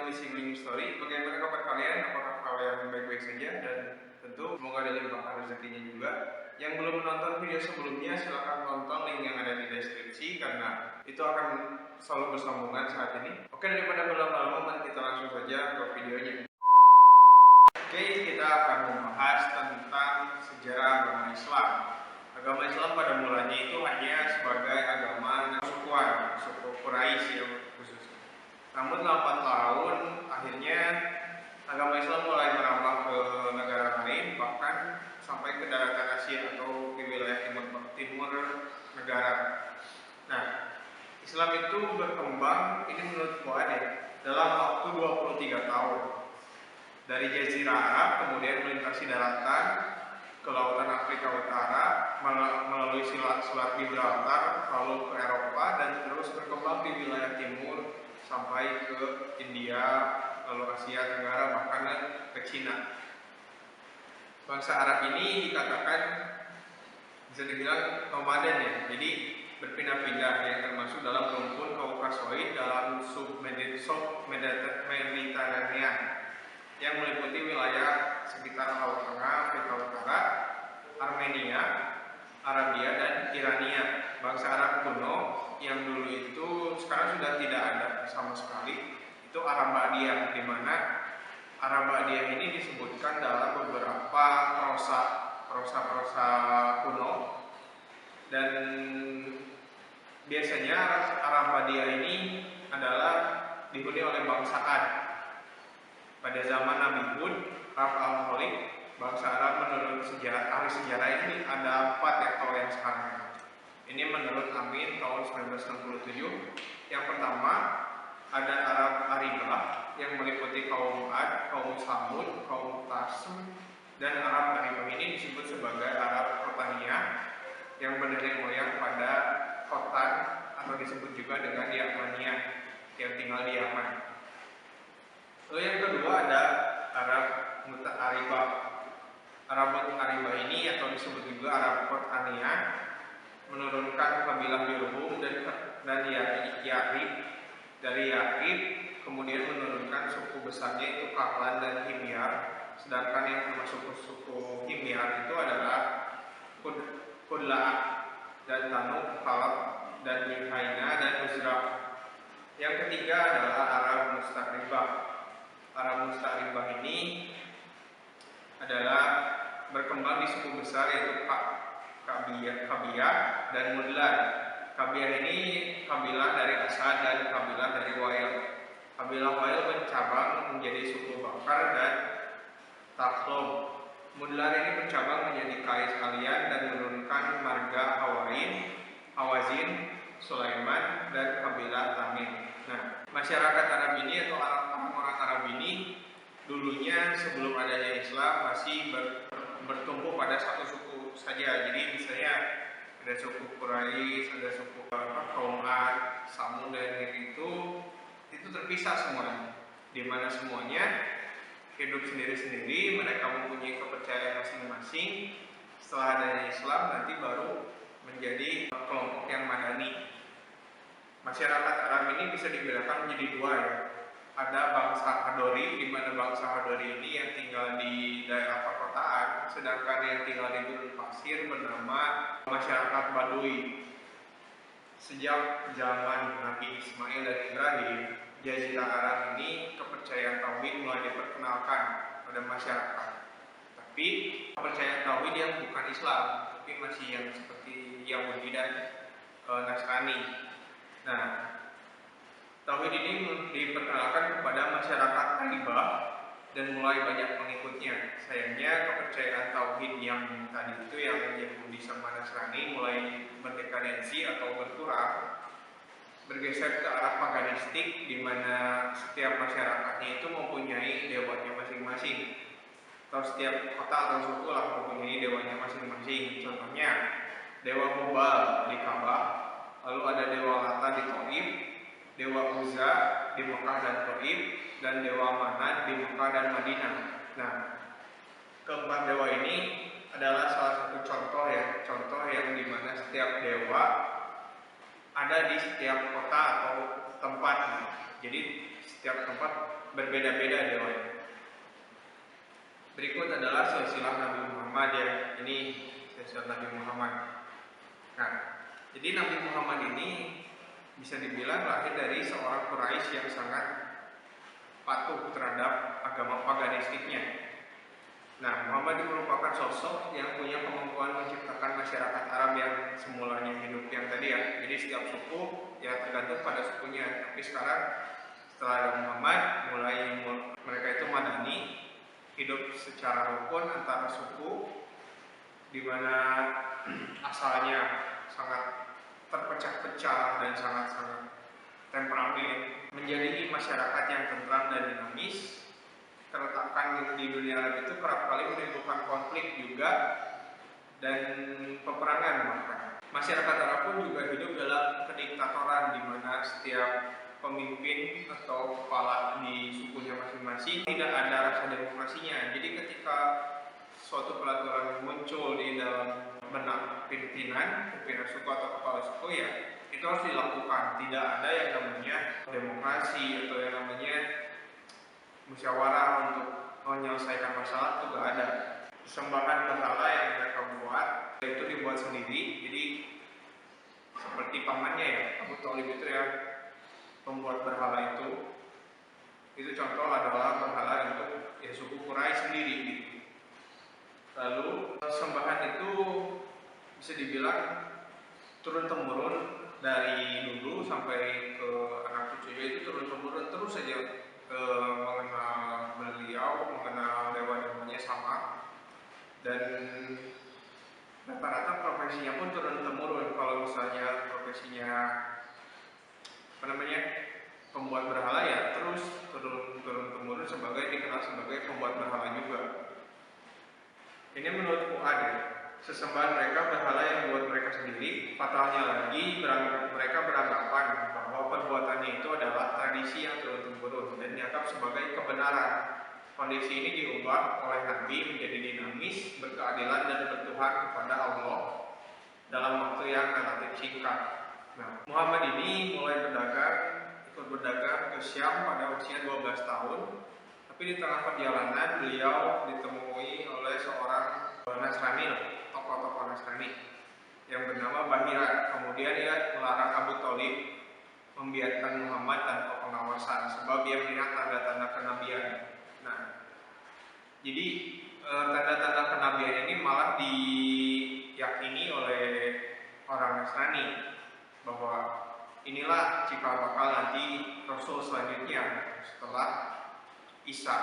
channel Missing Link Story. Bagaimana kabar kalian? Apakah kalian baik-baik saja? Dan tentu semoga dilimpahkan rezekinya juga. Yang belum menonton video sebelumnya, silahkan tonton link yang ada di deskripsi karena itu akan selalu bersambungan saat ini. Oke, daripada berlama-lama, mari kita langsung saja ke videonya. Oke, kita akan membahas tentang sejarah agama Islam. Agama Islam pada mulanya itu hanya sebagai agama sukuan, suku Quraisy yang khusus. Namun 8 tahun akhirnya agama Islam mulai merambah ke negara lain, bahkan sampai ke daratan Asia atau di wilayah timur negara. Nah, Islam itu berkembang, ini menurut Fuad ya, dalam waktu 23 tahun. Dari Jazirah Arab kemudian melintasi daratan ke lautan Afrika Utara melalui Selat Gibraltar lalu ke Eropa dan terus berkembang di wilayah timur sampai ke India lalu Asia Tenggara bahkan ke Cina. Bangsa Arab ini dikatakan bisa dibilang nomaden ya, jadi berpindah-pindah yang termasuk dalam rumpun Kaukasoid dalam sub-Mediterranean yang meliputi wilayah sekitar Laut Tengah, Afrika Utara, Armenia, Arabia, dan Irania. Bangsa Arab kuno yang dulu itu sekarang sudah tidak ada sama sekali, itu Arabia, di mana Arabia ini disebutkan dalam beberapa prosa kuno, dan biasanya Arabia ini adalah dihuni oleh bangsa Ad. Pada zaman Nabi Hud, Rab al-Khaliq, bangsa Arab menurut ahli sejarah ini ada 4 ya kalau yang sekarang. Ini menurut Amin tahun 1967. Yang pertama ada Arab Aribah yang meliputi kaum Ad, kaum Samud, kaum Tasm, dan Arab Aribah ini disebut sebagai Arab Kotania yang bernenek moyang pada Khotan atau disebut juga dengan Yamania yang tinggal di Yaman. Lalu yang kedua ada Arab Muta'aribah. Arab Muta'aribah ini atau disebut juga Arab Qur'aniyah menurunkan kabilah Jurhum dan Ya'rib dari Ya'rib, kemudian menurunkan suku besarnya itu Kahlan dan Himyar. Sedangkan yang termasuk suku Himyar itu adalah Kudla'ah dan Tanuk, Khalaf dan Juhaina dan Uzra. Yang ketiga adalah Arab Musta'ribah. Arab Musta'ribah ini adalah berkembang di suku besar yaitu Kabiyah dan Mudlan. Kabiyah ini kabilah dari Asad dan kabilah dari Wail. Kabilah Wail bercabang menjadi suku Bakar dan Taklom. Mudlan ini bercabang menjadi Kais Alian dan menurunkan marga Hawazin, Sulaiman, dan kabilah Tamim. Nah, masyarakat Arab ini atau orang-orang Arab ini dulunya sebelum adanya Islam masih bertumpu pada satu suku saja. Jadi misalnya ada suku Quraisy, ada suku kaum Ad, Samud, dan itu terpisah semuanya. Di mana semuanya hidup sendiri-sendiri, mereka mempunyai kepercayaan masing-masing. Setelah adanya Islam nanti baru menjadi kelompok yang madani. Masyarakat Arab ini bisa dibedakan menjadi dua ya. Ada bangsa Hadori, di mana bangsa Hadori ini yang tinggal di daerah perkotaan, sedangkan yang tinggal di gurun pasir bernama masyarakat Badui. Sejak zaman Nabi Ismail dan Ibrahim, Jazirah Arab ini kepercayaan tauhid mulai diperkenalkan pada masyarakat. Tapi kepercayaan tauhid yang bukan Islam, tapi masih yang seperti Yahudi dan Nasrani. Nah, tauhid ini diperkenalkan kepada masyarakat Arabah dan mulai banyak pengikutnya. Sayangnya kepercayaan tauhid yang tadi itu yang Yahudi sama Nasrani mulai berdekadensi atau berkurang, bergeser ke arah paganistik, di mana setiap masyarakatnya itu mempunyai dewanya masing-masing, atau setiap kota atau suku lah mempunyai dewanya masing-masing. Contohnya Dewa Hubal di Ka'bah, lalu ada Dewa Lata di Taif, Dewa Uzza di Mekah dan Taif, dan Dewa Manat di Mekah dan Madinah. Nah, keempat dewa ini adalah salah satu contoh yang dimana setiap dewa ada di setiap kota atau tempat. Jadi setiap tempat berbeda-beda dewan. Berikut adalah silsilah Nabi Muhammad ya. Ini silsilah Nabi Muhammad. Nah, jadi Nabi Muhammad ini bisa dibilang lahir dari seorang Quraisy yang sangat patuh terhadap agama paganistiknya. Nah, Muhammad merupakan sosok yang punya kemampuan menciptakan masyarakat Arab yang semulanya hidup yang tadi ya. Jadi setiap suku ya tergantung pada sukunya. Tapi sekarang setelah ada Muhammad, mereka itu madani, hidup secara rukun antara suku, di mana asalnya sangat terpecah-pecah dan sangat-sangat temperamen, menjadi masyarakat yang tentram dan dinamis. Terletakkan di dunia Arab itu kerap kali menimbulkan konflik juga dan peperangan bahkan. Masyarakat Arab pun juga hidup dalam kediktatoran di mana setiap pemimpin atau kepala di sukunya masing-masing tidak ada rasa demokrasinya. Jadi ketika suatu peraturan muncul di dalam benak pimpinan suku atau kepala suku ya itu harus dilakukan. Tidak ada yang namanya demokrasi atau yang namanya musyawarah untuk menyelesaikan masalah itu gak ada. Sembahan berhala yang mereka buat itu dibuat sendiri. Jadi seperti pamannya ya, Abu Thalib itu ya pembuat berhala itu contoh adalah berhala untuk ya suku Quraisy sendiri gitu. Lalu sembahan itu bisa dibilang turun temurun dari dulu sampai ke anak cucunya itu turun temurun terus saja mengenal beliau, mengenal dewa-dewanya sama, dan rata-rata profesinya pun turun temurun. Kalau misalnya profesinya pembuat berhala ya terus turun temurun dikenal sebagai pembuat berhala juga. Ini menurut Fuad ya, sesembahan mereka berhala yang buat mereka sendiri. Fatalnya lagi mereka beranggapan bahwa perbuatannya itu adalah tradisi yang turun-temurun dan dianggap sebagai kebenaran. Kondisi ini diubah oleh Nabi menjadi dinamis, berkeadilan dan bertuhan kepada Allah dalam waktu yang relatif singkat. Nah, Muhammad ini mulai ikut berdagang ke Syam pada usia 12 tahun. Tapi di tengah perjalanan beliau ditemui oleh seorang Nasrani, tokoh-tokoh Nasrani yang bernama Bahira. Kemudian dia melarang Abu Thalib membiarkan Muhammad tanpa pengawasan sebab dia melihat tanda-tanda kenabian. Nah, jadi tanda-tanda kenabian ini malah diyakini oleh orang Nasrani bahwa inilah cikal bakal nanti Rasul selanjutnya setelah Isa.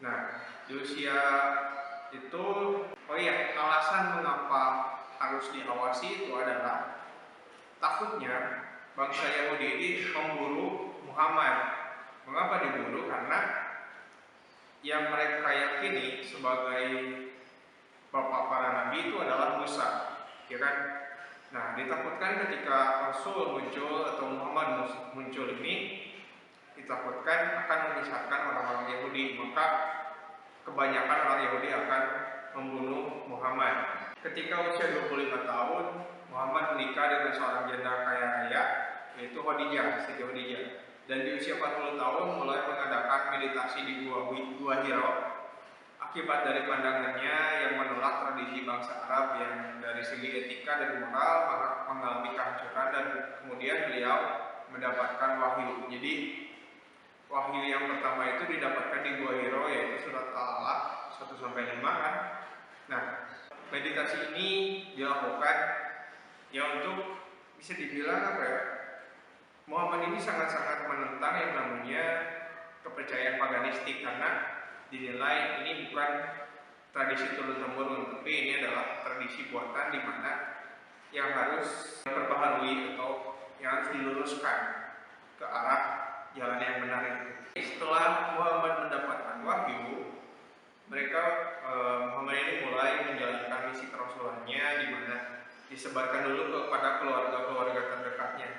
Nah, di usia itu, alasan mengapa harus diawasi itu adalah takutnya bangsa Yahudi ini memburu Muhammad. Mengapa diburu? Karena yang mereka yakini sebagai bapak para nabi itu adalah Musa, ya kan? Nah, ditakutkan ketika Rasul muncul atau Muhammad muncul ini, ditakutkan akan menyesatkan orang-orang Yahudi, maka kebanyakan orang Yahudi akan membunuh Muhammad. Ketika usia 25 tahun, Muhammad menikah dengan seorang janda kaya raya, yaitu Siti Khadijah. Dan di usia 40 tahun mulai mengadakan meditasi di Gua Hiro. Akibat dari pandangannya yang menolak tradisi bangsa Arab yang dari segi etika dan moral mengalami kehancuran, dan kemudian beliau mendapatkan wahyu. Jadi wahyu yang pertama itu didapatkan di Gua Hiro, yaitu surat Al-Alaq 1-5 kan. Nah, meditasi ini dilakukan ya untuk bisa dibilang Muhammad ini sangat-sangat menentang yang namanya kepercayaan paganistik, karena dinilai ini bukan tradisi turun-temurun, tapi ini adalah tradisi buatan di mana yang harus diperbaharui atau yang harus diluruskan ke arah jalan yang benar itu. Setelah Muhammad mendapatkan wahyu, Muhammad ini mulai menjalankan misi kerasulannya, di mana disebarkan dulu kepada keluarga-keluarga terdekatnya.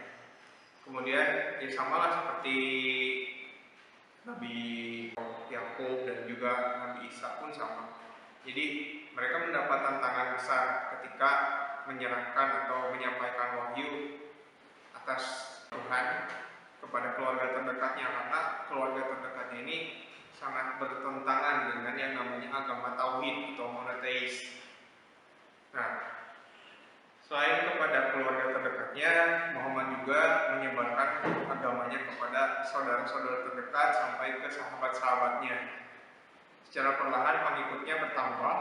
Kemudian ya samalah seperti Nabi Yakub dan juga Nabi Isa pun sama. Jadi mereka mendapat tantangan besar ketika menyerahkan atau menyampaikan wahyu atas Tuhan kepada keluarga terdekatnya, karena keluarga terdekatnya ini sangat bertentangan dengan yang namanya agama tauhid atau monoteis. Nah, selain kepada keluarga terdekatnya, Muhammad juga menyebarkan agamanya kepada saudara-saudara terdekat sampai ke sahabat-sahabatnya. Secara perlahan pengikutnya bertambah.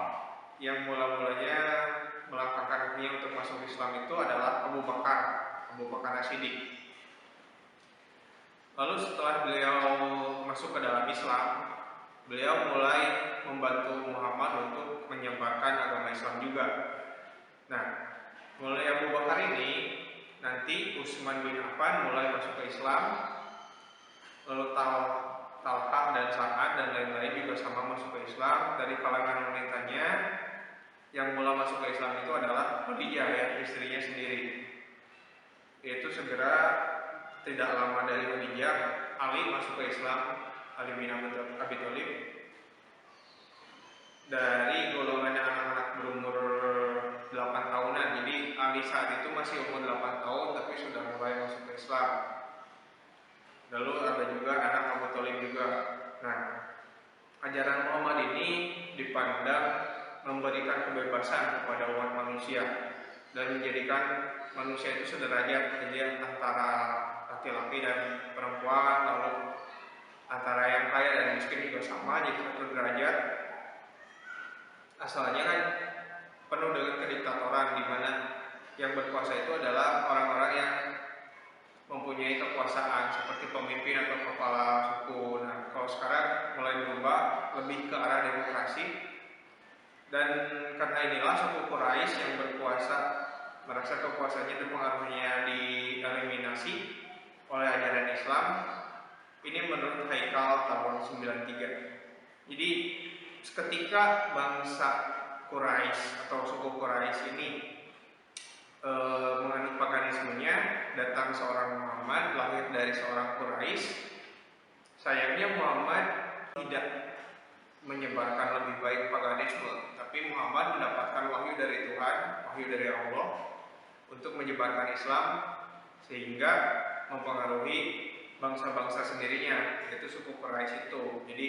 Yang mula-mulanya melangkahkan kakinya untuk masuk Islam itu adalah Abu Bakar As-Siddiq. Lalu setelah beliau masuk ke dalam Islam, beliau mulai membantu Muhammad untuk menyebarkan agama Islam juga. Nah, mulai Abu Bakar ini, nanti Utsman bin Affan mulai masuk ke Islam, lalu Talhah dan Sa'ad dan lain-lain juga sama masuk ke Islam. Dari kalangan wanitanya yang mula masuk ke Islam itu adalah Khadijah, ya, istrinya sendiri. Yaitu segera tidak lama dari Khadijah, Ali masuk ke Islam, Ali bin Abi Thalib. Dari golongan anak-anak berumur 8 tahunan. Jadi Ali saat itu masih umur 8 tahun tapi sudah mulai masuk ke Islam. Lalu ada juga anak Abu Thalib juga. Nah, ajaran Muhammad ini dipandang memberikan kebebasan kepada umat manusia dan menjadikan manusia itu sederajat, jadi antara laki-laki dan perempuan, lalu antara yang kaya dan miskin juga sama, jadi satu derajat. Asalnya kan penuh dengan kediktatoran, di mana yang berkuasa itu adalah orang-orang yang mempunyai kekuasaan seperti pemimpin atau kepala suku. Nah, kalau sekarang mulai berubah lebih ke arah demokrasi. Dan karena inilah suku Quraisy yang berkuasa merasa kekuasaannya dan pengaruhnya dieliminasi oleh ajaran Islam. Ini menurut Haikal tahun 93. Jadi ketika bangsa Quraisy atau suku Quraisy ini menganut paganismenya, datang seorang Muhammad lahir dari seorang Quraisy. Sayangnya Muhammad tidak menyebarkan lebih baik paganisme, tapi Muhammad mendapatkan wahyu dari Tuhan, wahyu dari Allah untuk menyebarkan Islam sehingga mempengaruhi bangsa-bangsa sendirinya, yaitu suku Quraisy itu. Jadi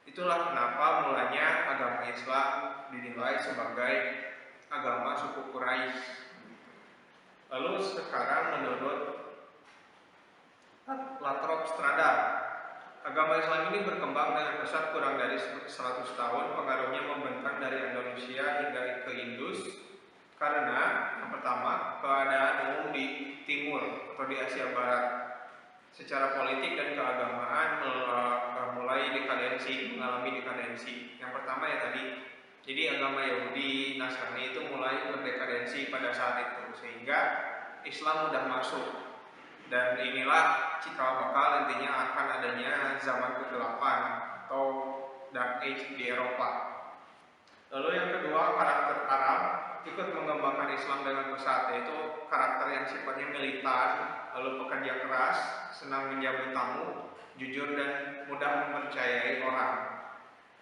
itulah kenapa mulanya agama Islam dinilai sebagai agama suku Quraisy. Lalu sekarang menurut Lathrop Strada, agama Islam ini berkembang dengan pesat kurang dari 100 tahun. Pengaruhnya membentang dari Indonesia hingga ke Indus. Karena yang pertama, keadaan umum di timur atau di Asia Barat secara politik dan keagamaan mulai mengalami dekadensi. Yang pertama ya tadi, jadi agama Yahudi, Nasrani itu mulai berdekadensi pada saat itu, sehingga Islam mudah masuk. Dan inilah cikal bakal nantinya akan adanya zaman kegelapan atau Dark Age di Eropa. Lalu yang kedua, karakter Arab ikut mengembangkan Islam dengan pesat, yaitu karakter yang sifatnya militan, lalu pekerja keras, senang menyambut tamu, jujur dan mudah mempercayai orang.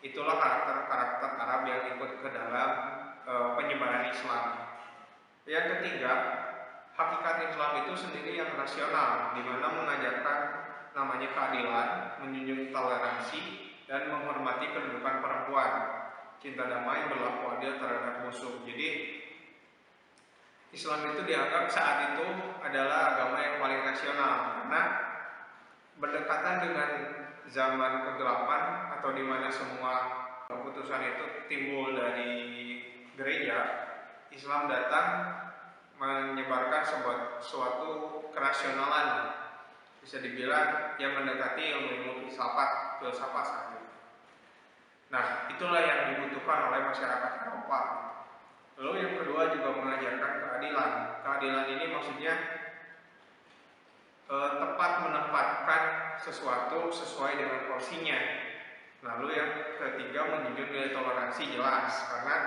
Itulah karakter-karakter Arab yang ikut ke dalam penyebaran Islam. Yang ketiga, hakikat Islam itu sendiri yang rasional, di mana mengajarkan namanya keadilan, menjunjung toleransi, dan menghormati kedudukan perempuan, cinta damai, berlaku adil terhadap musuh. Jadi Islam itu dianggap saat itu adalah agama yang paling rasional, karena berdekatan dengan zaman kegelapan atau di mana semua keputusan itu timbul dari gereja. Islam datang menyebarkan suatu kerasionalan, bisa dibilang yang mendekati ilmu filsafat saat itu. Nah, itulah yang dibutuhkan oleh masyarakat Eropa. Lalu yang kedua juga mengajarkan keadilan. Keadilan ini maksudnya tepat menempatkan sesuatu sesuai dengan porsinya. Lalu yang ketiga menjunjung nilai toleransi, jelas, karena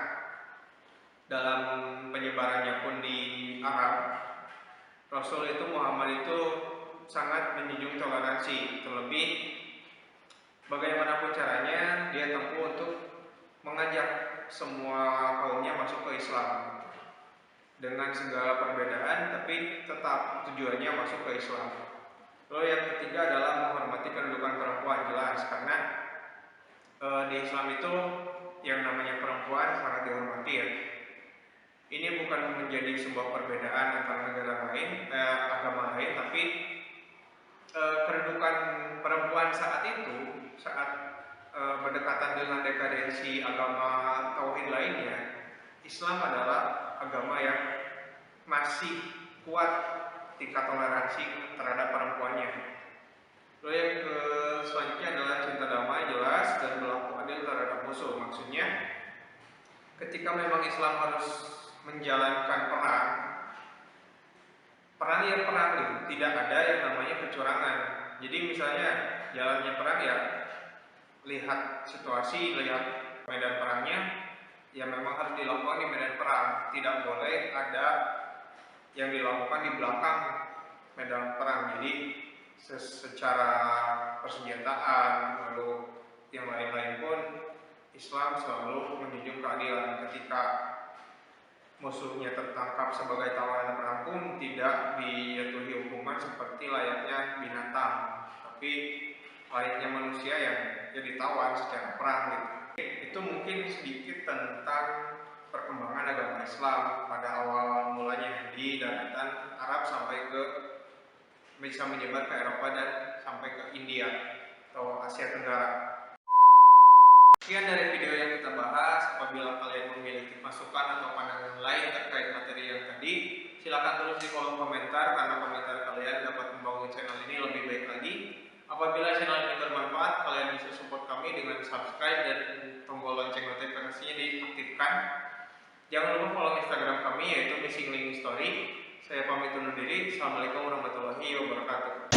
dalam penyebarannya pun di Arab, Rasul itu Muhammad itu sangat menjunjung toleransi. Terlebih bagaimanapun caranya dia tempuh untuk mengajak semua kaumnya masuk ke Islam dengan segala perbedaan, tapi tetap tujuannya masuk ke Islam. Lalu yang ketiga adalah menghormati kedudukan perempuan, jelas karena di Islam itu yang namanya perempuan sangat dihormati ya. Ini bukan menjadi sebuah perbedaan antara negara lain, agama lain, tapi kedudukan perempuan saat itu, saat berdekatan dengan dekadensi agama tauhid lainnya, Islam adalah agama yang masih kuat tingkat toleransi terhadap perempuannya. Lalu yang selanjutnya adalah cinta damai, jelas, dan berlaku adil terhadap musuh. Maksudnya, ketika memang Islam harus menjalankan perang ya perang gitu. Tidak ada yang namanya kecurangan. Jadi misalnya jalannya perang ya lihat situasi, lihat medan perangnya, ya memang harus dilakukan di medan perang. Tidak boleh ada yang dilakukan di belakang medan perang. Jadi secara persenjataan lalu yang lain-lain pun Islam selalu menjunjung keadilan. Ketika musuhnya tertangkap sebagai tawanan perang pun tidak dijatuhi hukuman seperti layaknya binatang, tapi layaknya manusia yang ditawan secara perang gitu. Itu mungkin sedikit tentang perkembangan agama Islam pada awal mulanya di daratan Arab sampai ke bisa menyebar ke Eropa dan sampai ke India atau Asia Tenggara. Sekian dari video yang kita bahas. Apabila kalian memiliki masukan atau pandangan lain terkait materi yang tadi, silakan tulis di kolom komentar karena komentar kalian dapat membangun channel ini lebih baik lagi. Apabila channel ini bermanfaat, kalian bisa support kami dengan subscribe dan tombol lonceng notifikasinya diaktifkan. Jangan lupa follow Instagram kami yaitu Missing Link Story. Saya pamit undur diri. Assalamualaikum warahmatullahi wabarakatuh.